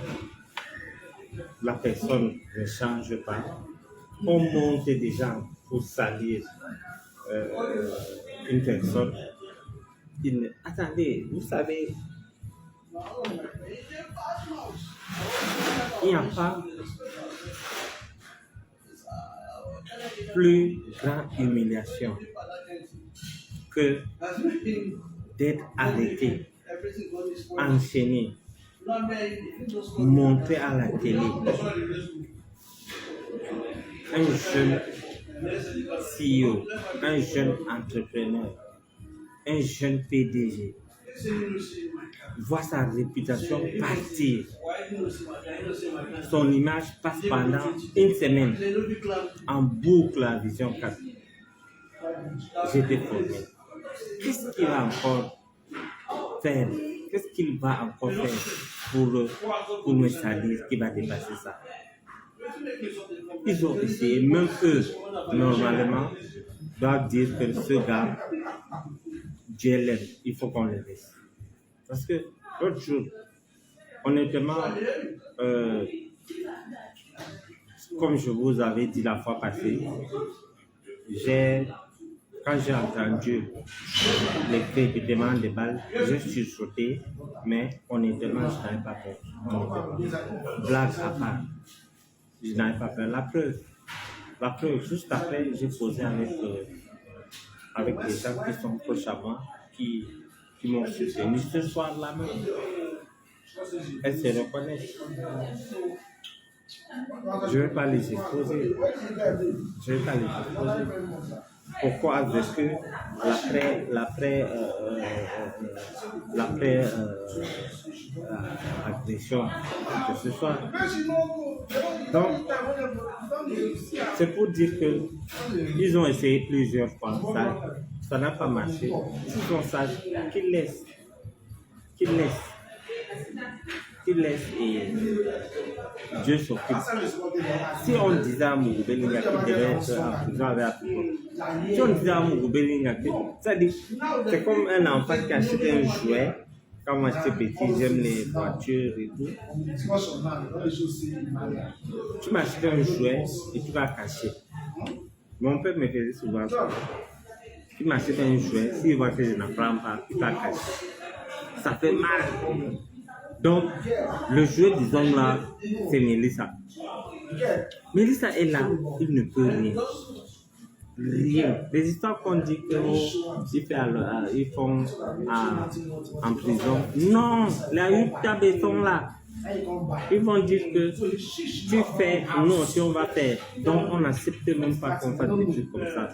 la personne ne change pas. On monte des gens pour salir une personne. Attendez, vous savez, il n'y a pas plus grande humiliation que d'être arrêté, enchaîné, monté à la télé. Un jeune CEO, un jeune entrepreneur, un jeune PDG voit sa réputation partir. Son image passe pendant une semaine en boucle à Vision 4. J'étais formé. Qu'est-ce qu'il va encore faire? Qu'est-ce qu'il va encore faire pour me salir qui va dépasser ça? Ils ont essayé, même eux, normalement, doivent dire que ce gars, Dieu l'aime, il faut qu'on le laisse. Parce que l'autre jour, honnêtement, comme je vous avais dit la fois passée, quand j'ai entendu les crépitements des balles, j'ai sursauté, mais honnêtement, je n'avais pas peur. Blague à part, je n'avais pas peur. La preuve, juste après, j'ai posé avec des gens qui sont proches à moi, qui m'ont soutenu ce soir-là même. Elles se reconnaissent. Je ne vais pas les exposer. Je ne vais pas les exposer. Pourquoi? Parce que agression de ce soir. Donc, c'est pour dire que ils ont essayé plusieurs fois. Ça n'a pas marché. S'ils sont sages, qu'ils laissent. Et Dieu s'occupe. Si on disait à Mougou Bellinga qu'il devait être en prison avec Apiko, si on disait à Mougou Bellinga que, c'est comme un enfant qui achète un jouet. Quand moi j'étais petit, j'aime les voitures et tout. Tu m'achètes un jouet et tu vas cacher. Mon père me faisait souvent ça. Tu m'achètes un jouet, s'il voit que je n'en prends pas, tu vas cacher. Ça fait mal. Donc, le jouet, disons là, c'est Mélissa. Mélissa est là, il ne peut rien. Rien. Les histoires qu'on dit qu'ils font en prison. Non, la UTAB sont là. Ils vont dire que tu fais, nous aussi on va faire. Donc on n'accepte même pas qu'on fasse des trucs comme ça.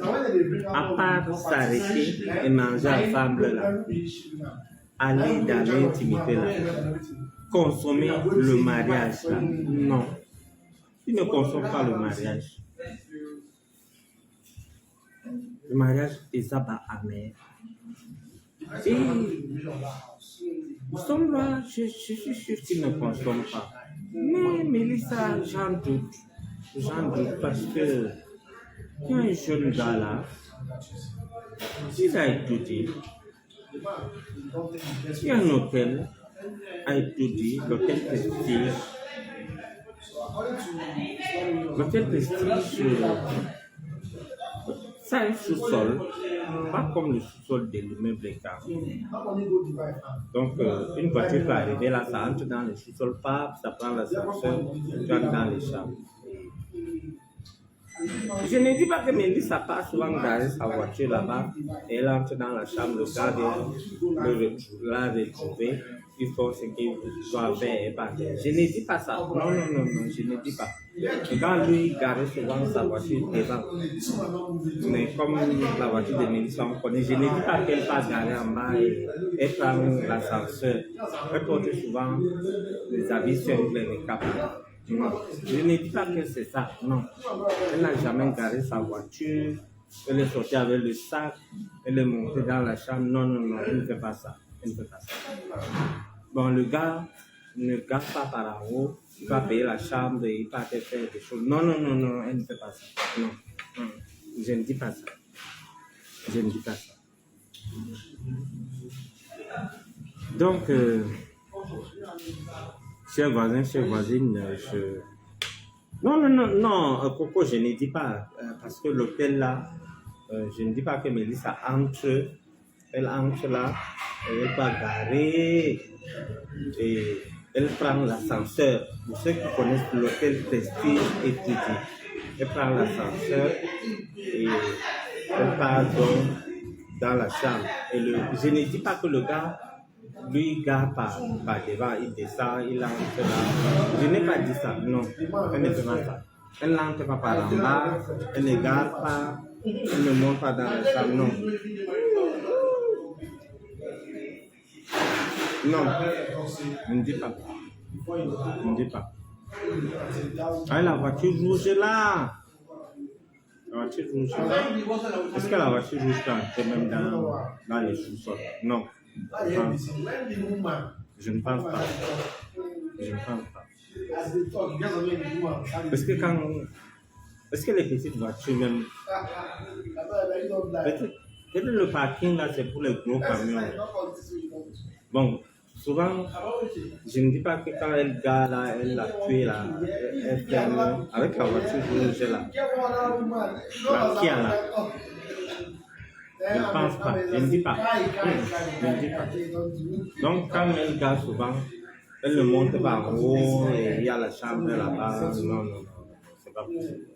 À part s'arrêter et manger ensemble là. Aller dans l'intimité là. Consommer le mariage là. Non. Ils ne consomment pas le mariage. Le mariage est abat amer. Et ils sont là, je suis sûr qu'ils ne consomment pas. Mais Mélissa, j'en doute. Parce que il y a un jeune gars là, il a étudié. Il y a un hôtel à étudier, l'hôtel Prestige. L'hôtel Prestige, ça a un sous-sol, pas comme le sous-sol de l'immeuble car. Donc, une voiture peut arriver là, ça entre dans le sous-sol, ça prend l'ascenseur, tu entre dans les chambres. Je ne dis pas que Mélissa passe souvent garer sa voiture là-bas, et elle entre dans la chambre, le gars l'a retrouvé, il faut ce qu'il doit faire et partir. Je ne dis pas ça. Non, je ne dis pas. Le gars, lui, garait souvent sa voiture devant. Mais comme la voiture de Mélissa, on connaît, je ne dis pas qu'elle passe garer en bas et prend l'ascenseur. Elle porte souvent les habits simples et les capes. Non, je ne dis pas que c'est ça, non. Elle n'a jamais garé sa voiture, elle est sortie avec le sac, elle est montée dans la chambre. Non, elle ne fait pas ça. Bon, le gars ne garde pas par en haut, il va payer la chambre et il va te faire des choses. Non, elle ne fait pas ça. Non, je ne dis pas ça. Donc, chers voisins, chères voisines, Non, Coco, je ne dis pas, parce que l'hôtel là, je ne dis pas que Mélissa entre, elle entre là, elle va garer, et elle prend l'ascenseur. Pour ceux qui connaissent l'hôtel Prestige et Titi, elle prend l'ascenseur et elle part donc dans la chambre. Et je ne dis pas que le gars, lui, gare par devant, il descend, il entre là. Je n'ai pas dit ça, non, elle ne fait pas ça. Elle n'entre pas par en bas, elle ne gare pas, elle ne monte pas dans la chambre, non. Non, je ne dis pas. Ah, la voiture rouge est là. Est-ce que la voiture rouge peut entrer même dans les sous-sols? Non. Je ne pense pas. Parce que est-ce que les petites voitures même... Peut-être le parking là, c'est pour les gros camions. Bon, souvent, je ne dis pas que quand elle gare là, elle l'a tué là, elle ferme avec la voiture rouge là. La Kia là. Je ne pense pas, je ne dis pas. Donc, quand elle gare souvent, elle ne monte pas en haut et il y a la chambre là-bas. Non, c'est pas possible.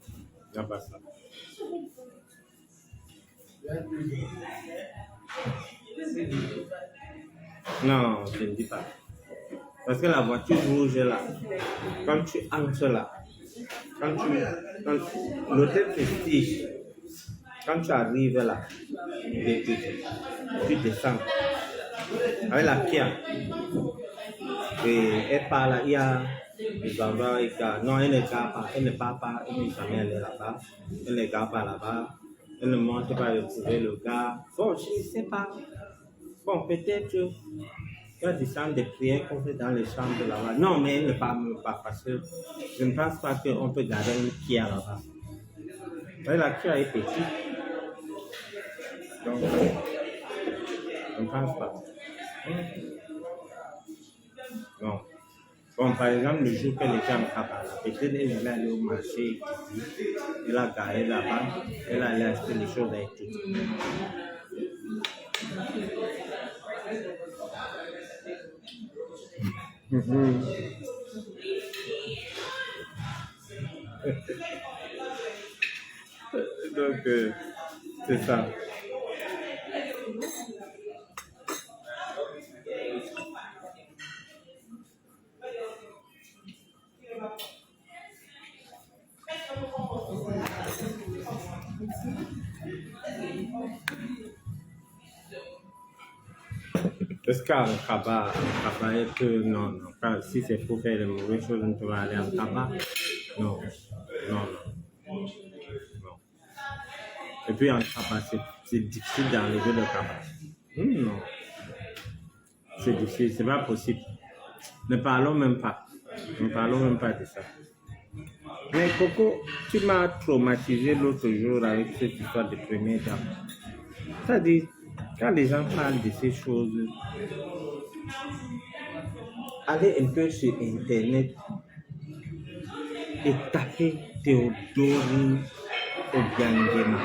Il n'y a pas ça. Non, je ne dis pas. Parce que la voiture rouge est là. Quand tu entres là, L'hôtel Prestige, quand tu arrives là, tu descends avec la Kia. Et elle parle, il y a des endroits, non, elle ne garde pas, elle ne parle pas, elle n'est jamais allée là-bas, elle ne garde pas là-bas, elle ne monte pas retrouver le gars. Bon, je ne sais pas. Bon, peut-être il y a des chambres de prière qu'on fait dans les chambres là-bas. Non, mais elle ne parle même pas parce que je ne pense pas qu'on peut garder une Kia là-bas. La Kia est petite. Donc, je ne pense pas. Non. Bon, par exemple, le jour que les gens ne parlent pas, peut-être elle va aller au marché, elle a garé là-bas, elle a allé acheter les choses avec tout. Donc, c'est ça. Est-ce qu'un cabas est que non, si c'est pour faire de mauvaises choses, on peut aller en cabas? Non. Et puis en cabas, c'est difficile d'enlever le cabas. Non. C'est difficile, c'est pas possible. Ne parlons même pas de ça. Mais Coco, tu m'as traumatisé l'autre jour avec cette histoire de première dame. C'est-à-dire, quand les gens parlent de ces choses, allez un peu sur Internet et tapez Théodore Obiangema,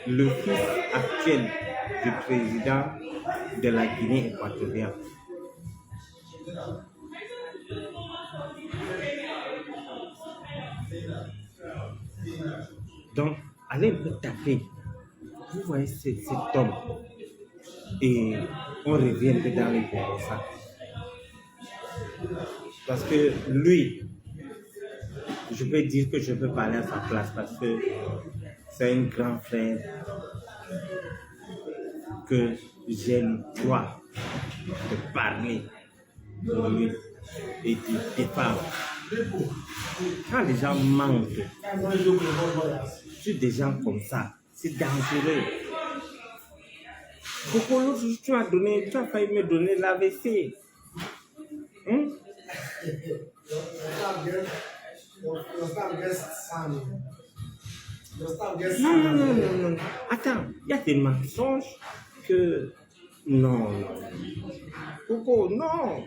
le fils actuel du président de la Guinée équatoriale. Donc, allez un peu taper. Vous voyez cet homme. Et on revient un peu dans les ça. Parce que lui, je peux dire que je peux parler à sa place parce que c'est un grand frère que j'ai le droit de parler pour lui et de défendre. Quand les gens mentent sur des gens comme ça, c'est dangereux. Pourquoi l'autre tu as failli me donner l'AVC. Non. Attends, il y a des mensonges que... Non. Pourquoi? Non.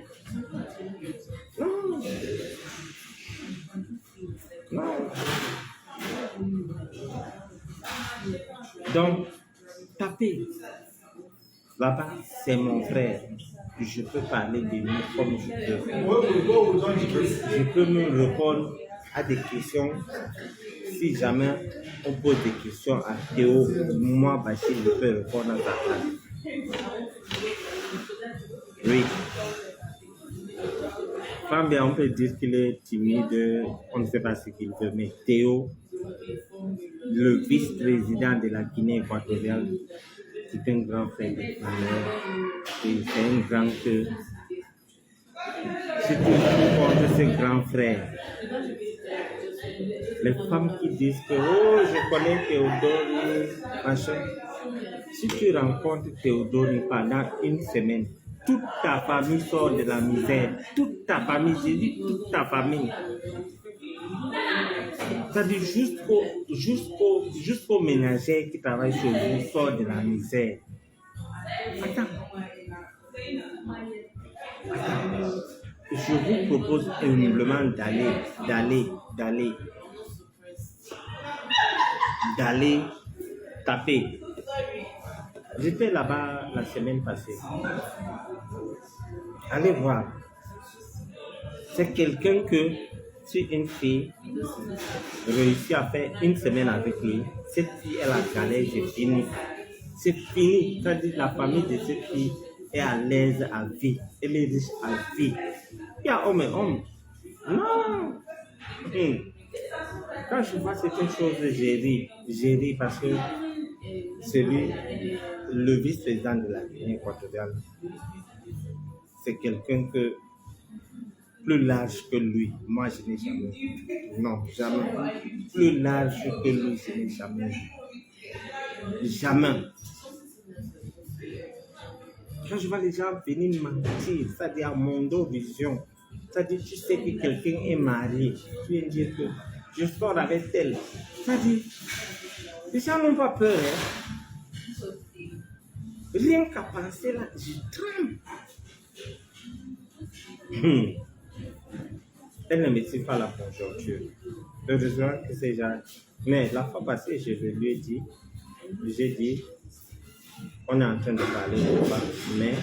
Donc, tapez. Là-bas, c'est mon frère. Je peux parler de lui comme je peux. Je peux me répondre à des questions. Si jamais on pose des questions à Théo, moi, Bachir, je peux répondre à sa place. Oui. Quand bien on peut dire qu'il est timide, on ne sait pas ce qu'il veut, mais Théo, le vice-président de la Guinée équatoriale, c'est un grand frère de frère. Et c'est un grand que... Si tu contre ce grand frère, les femmes qui disent que oh, je connais Théodore, machin. Si tu rencontres Théodore pendant une semaine, toute ta famille sort de la misère. Toute ta famille, j'ai dit toute ta famille. C'est-à-dire jusqu'au ménager qui travaille chez vous sort de la misère. Attends. Je vous propose humblement d'aller taper. J'étais là-bas la semaine passée. Allez voir. C'est quelqu'un que, si une fille réussit à faire une semaine avec lui, cette fille, elle a galère, c'est fini. C'est fini. C'est-à-dire la famille de cette fille est à l'aise à vie. Elle est riche à vie. Il y a homme et homme. Non. Quand je vois certaines choses, j'ai ri parce que c'est lui, le vice-président de la Guinée équatoriale. C'est quelqu'un que plus large que lui. Moi, je n'ai jamais vu. Non, jamais. Plus large que lui, je n'ai jamais vu. Jamais. Quand je vois les gens venir mentir, c'est-à-dire à Mondo Vision, c'est-à-dire tu sais que quelqu'un est marié, tu viens dire que je sors avec elle. C'est-à-dire, les gens n'ont pas peur. Hein. Rien qu'à penser là, je tremble. Elle ne maîtrise pas la conjoncture. Heureusement que c'est Jacques. Mais la fois passée, je lui ai dit, j'ai dit, on est en train de parler de ça, mais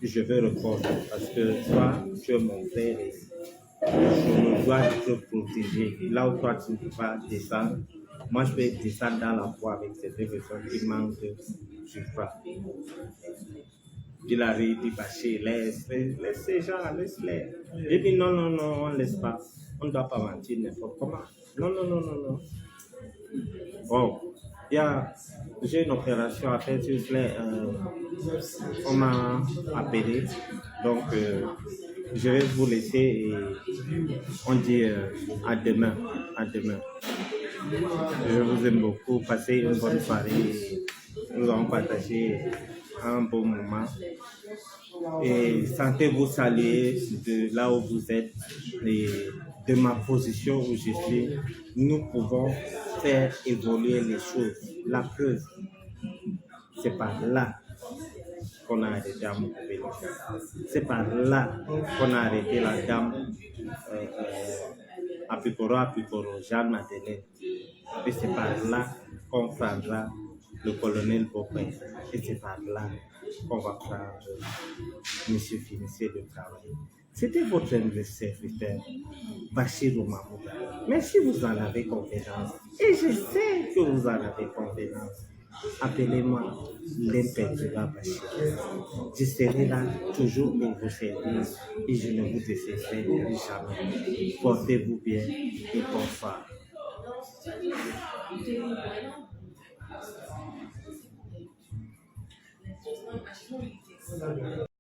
je veux répondre parce que toi, tu es mon frère et je me dois de te protéger. Là où toi, tu ne peux pas descendre, moi, je peux descendre dans la voie avec ces deux personnes qui manquent de suffrage. Il avait dit, Bachir, laisse ces gens, laisse-les. J'ai dit, non, on ne laisse pas. On ne doit pas mentir n'importe comment. Non. Bon, j'ai une opération à faire, s'il vous plaît. On m'a appelé. Donc, je vais vous laisser et on dit à demain. À demain. Je vous aime beaucoup. Passez une bonne soirée. Nous allons partager un bon moment. Et sentez-vous saluer de là où vous êtes et de ma position où je suis. Nous pouvons faire évoluer les choses. La preuve, c'est par là qu'on a arrêté à Moukobéli. C'est par là qu'on a arrêté la dame Apikoro, Jeanne Madeleine. Et c'est par là qu'on prendra le colonel Bopin. Et c'est par là qu'on va prendre Monsieur Finissé de travail. C'était votre serviteur, Bachir Mahmouda. Mais si vous en avez confiance, et je sais que vous en avez confiance, appelez-moi l'imperturbable Bachir. Je serai là toujours pour vous servir et je ne vous décevrai jamais. Portez-vous bien et bonsoir.